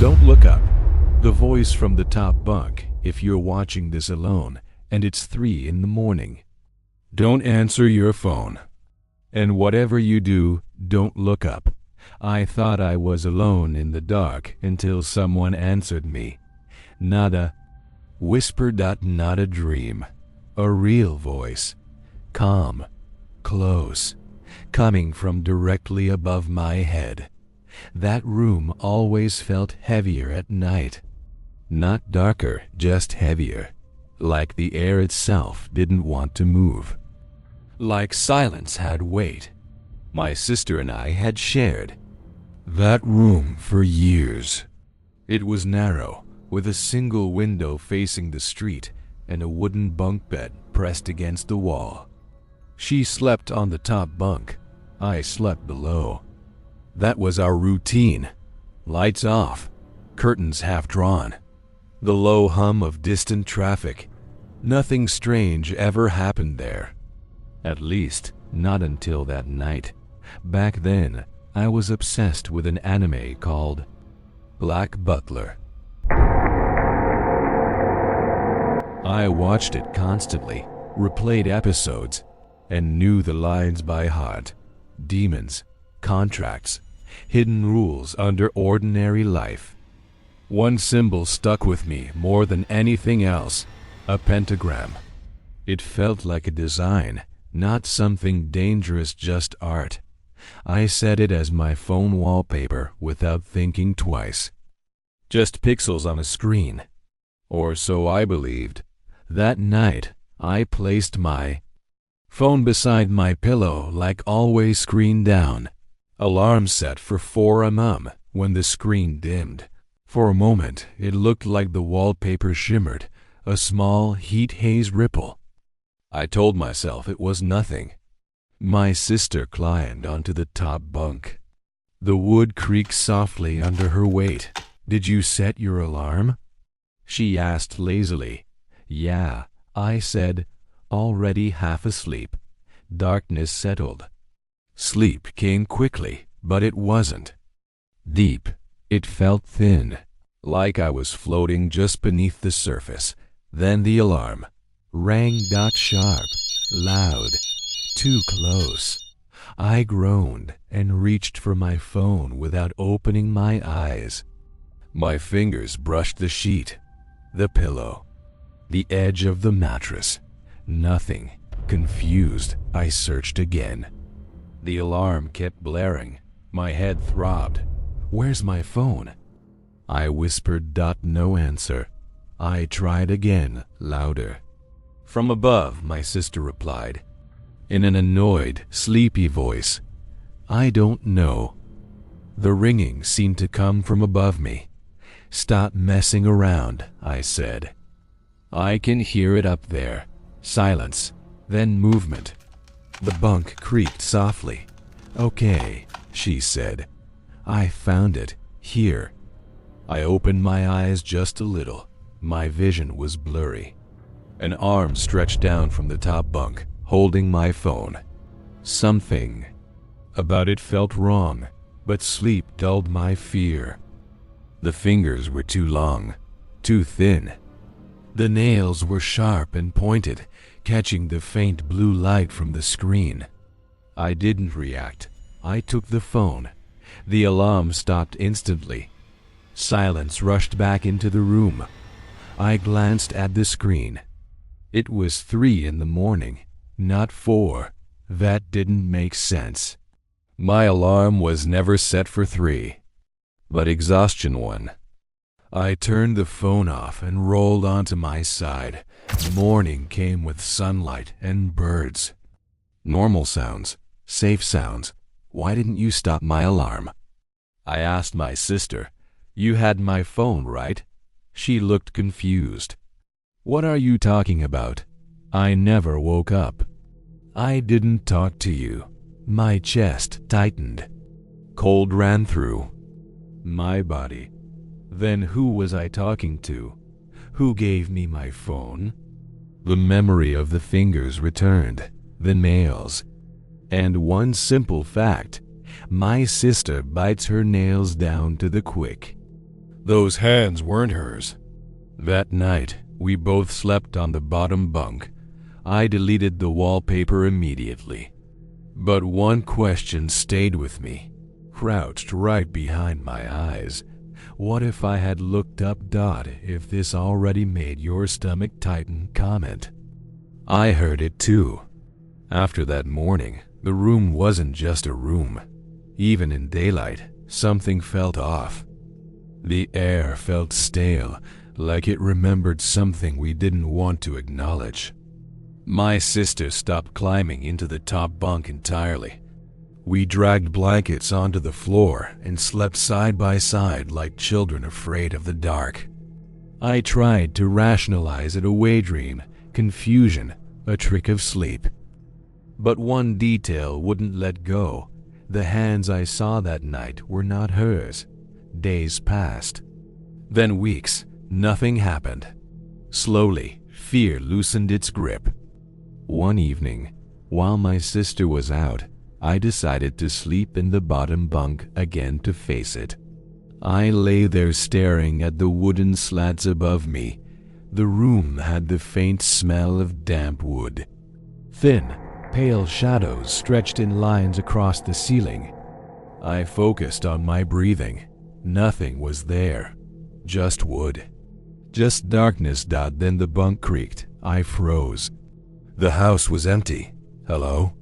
Don't look up. The voice from the top bunk if you're watching this alone and it's 3 in the morning. Don't answer your phone. And whatever you do, don't look up. I thought I was alone in the dark until someone answered me. Nada. Whisper. Not a dream. A real voice. Calm. Close. Coming from directly above my head. That room always felt heavier at night. Not darker, just heavier. Like the air itself didn't want to move. Like silence had weight. My sister and I had shared that room for years. It was narrow, with a single window facing the street and a wooden bunk bed pressed against the wall. She slept on the top bunk. I slept below. That was our routine. Lights off, curtains half drawn. The low hum of distant traffic. Nothing strange ever happened there. At least, not until that night. Back then, I was obsessed with an anime called Black Butler. I watched it constantly, replayed episodes, and knew the lines by heart. Demons, contracts, hidden rules under ordinary life. One symbol stuck with me more than anything else, a pentagram. It felt like a design, not something dangerous, just art. I set it as my phone wallpaper without thinking twice. Just pixels on a screen. Or so I believed. That night, I placed my phone beside my pillow like always, screen down. Alarm set for 4 a.m. when the screen dimmed. For a moment, it looked like the wallpaper shimmered, a small heat haze ripple. I told myself it was nothing. My sister climbed onto the top bunk. The wood creaked softly under her weight. Did you set your alarm? She asked lazily. Yeah, I said, already half asleep. Darkness settled. Sleep came quickly, but it wasn't deep. It felt thin, like I was floating just beneath the surface. Then the alarm rang. Sharp, loud, too close. I groaned and reached for my phone without opening my eyes. My fingers brushed the sheet, the pillow, the edge of the mattress. Nothing. Confused, I searched again. The alarm kept blaring. My head throbbed. Where's my phone? I whispered. No answer. I tried again, louder. From above, my sister replied, in an annoyed, sleepy voice. I don't know. The ringing seemed to come from above me. Stop messing around, I said. I can hear it up there. Silence, then movement. The bunk creaked softly. Okay, she said. I found it, here. I opened my eyes just a little. My vision was blurry. An arm stretched down from the top bunk, holding my phone. Something about it felt wrong, but sleep dulled my fear. The fingers were too long, too thin. The nails were sharp and pointed, catching the faint blue light from the screen. I didn't react. I took the phone. The alarm stopped instantly. Silence rushed back into the room. I glanced at the screen. It was 3 in the morning, not 4. That didn't make sense. My alarm was never set for 3, but exhaustion won. I turned the phone off and rolled onto my side. Morning came with sunlight and birds. Normal sounds, safe sounds. Why didn't you stop my alarm? I asked my sister. You had my phone, right? She looked confused. What are you talking about? I never woke up. I didn't talk to you. My chest tightened. Cold ran through my body. Then who was I talking to? Who gave me my phone? The memory of the fingers returned, the nails. And one simple fact, my sister bites her nails down to the quick. Those hands weren't hers. That night, we both slept on the bottom bunk. I deleted the wallpaper immediately. But one question stayed with me, crouched right behind my eyes. What if I had looked up? If this already made your stomach tighten? Comment. I heard it too. After that morning, the room wasn't just a room. Even in daylight, something felt off. The air felt stale, like it remembered something we didn't want to acknowledge. My sister stopped climbing into the top bunk entirely. We dragged blankets onto the floor and slept side by side like children afraid of the dark. I tried to rationalize it away, dream, confusion, a trick of sleep. But one detail wouldn't let go. The hands I saw that night were not hers. Days passed. Then weeks. Nothing happened. Slowly, fear loosened its grip. One evening, while my sister was out, I decided to sleep in the bottom bunk again to face it. I lay there staring at the wooden slats above me. The room had the faint smell of damp wood. Thin, pale shadows stretched in lines across the ceiling. I focused on my breathing. Nothing was there. Just wood. Just darkness. Then the bunk creaked. I froze. The house was empty. Hello?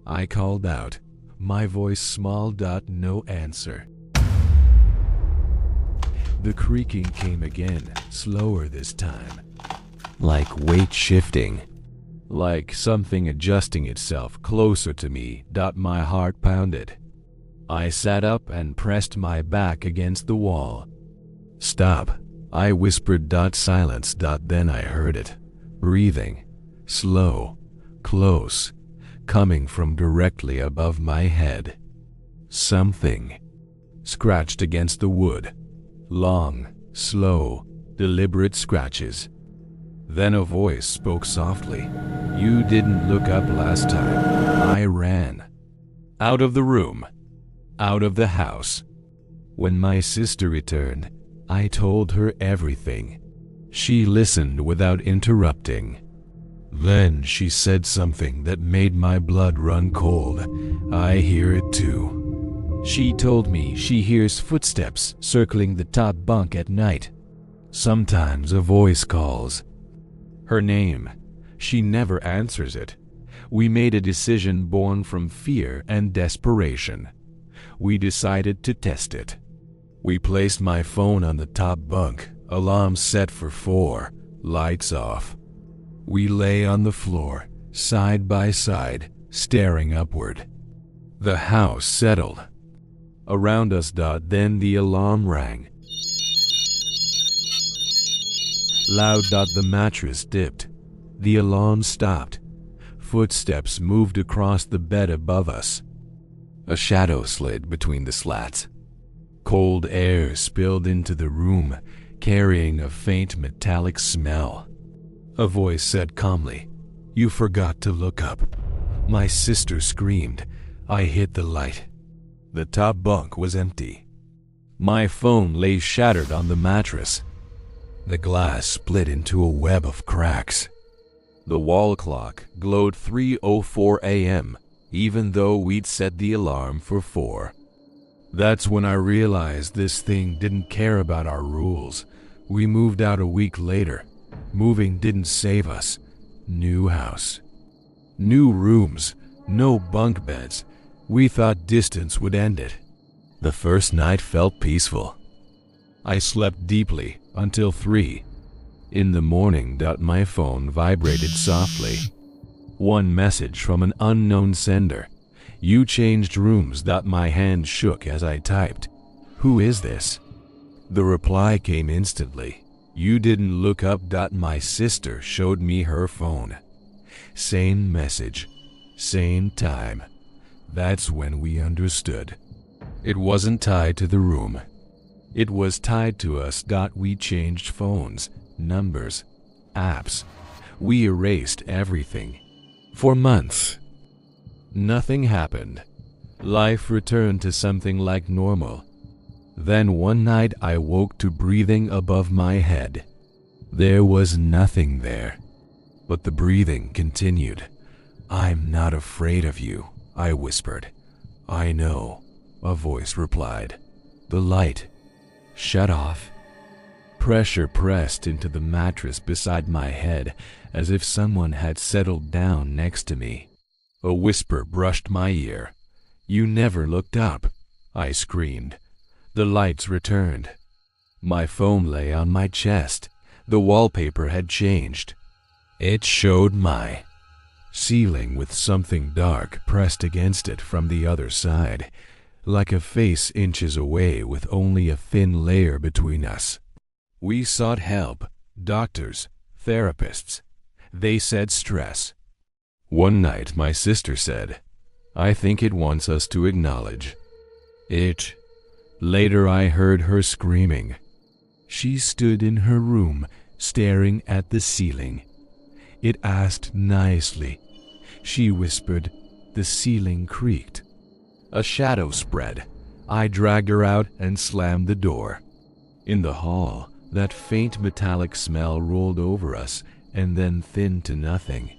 I called out, my voice small. No answer. The creaking came again, slower this time. Like weight shifting. Like something adjusting itself closer to me. My heart pounded. I sat up and pressed my back against the wall. Stop, I whispered. Silence. Then I heard it. Breathing. Slow. Close. Coming from directly above my head. Something scratched against the wood. Long, slow, deliberate scratches. Then a voice spoke softly. You didn't look up last time. I ran. Out of the room. Out of the house. When my sister returned, I told her everything. She listened without interrupting. Then she said something that made my blood run cold. I hear it too. She told me she hears footsteps circling the top bunk at night. Sometimes a voice calls. Her name. She never answers it. We made a decision born from fear and desperation. We decided to test it. We placed my phone on the top bunk, alarm set for 4, lights off. We lay on the floor, side by side, staring upward. The house settled. Around us. Then the alarm rang. Loud. The mattress dipped. The alarm stopped. Footsteps moved across the bed above us. A shadow slid between the slats. Cold air spilled into the room, carrying a faint metallic smell. A voice said calmly, "You forgot to look up." My sister screamed. I hit the light. The top bunk was empty. My phone lay shattered on the mattress. The glass split into a web of cracks. The wall clock glowed 3:04 a.m., even though we'd set the alarm for 4. That's when I realized this thing didn't care about our rules. We moved out a week later. Moving didn't save us. New house. New rooms. No bunk beds. We thought distance would end it. The first night felt peaceful. I slept deeply until 3. In the morning. My phone vibrated softly. One message from an unknown sender. You changed rooms. My hand shook as I typed. Who is this? The reply came instantly. You didn't look up. My sister showed me her phone. Same message. Same time. That's when we understood. It wasn't tied to the room. It was tied to us. We changed phones, numbers, apps. We erased everything. For months. Nothing happened. Life returned to something like normal. Then one night I woke to breathing above my head. There was nothing there, but the breathing continued. "I'm not afraid of you," I whispered. "I know," a voice replied. The light shut off. Pressure pressed into the mattress beside my head as if someone had settled down next to me. A whisper brushed my ear. "You never looked up," I screamed. The lights returned. My phone lay on my chest. The wallpaper had changed. It showed my ceiling with something dark pressed against it from the other side, like a face inches away with only a thin layer between us. We sought help, doctors, therapists. They said stress. One night my sister said, "I think it wants us to acknowledge it." Later I heard her screaming. She stood in her room, staring at the ceiling. It asked nicely. She whispered. The ceiling creaked. A shadow spread. I dragged her out and slammed the door. In the hall, that faint metallic smell rolled over us and then thinned to nothing.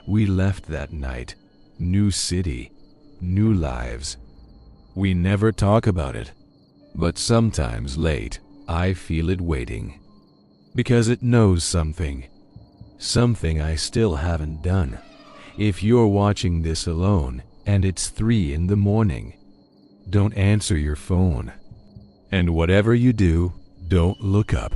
We left that night. New city, new lives. We never talk about it, but sometimes late, I feel it waiting. Because it knows something. Something I still haven't done. If you're watching this alone and it's 3 in the morning, don't answer your phone. And whatever you do, don't look up.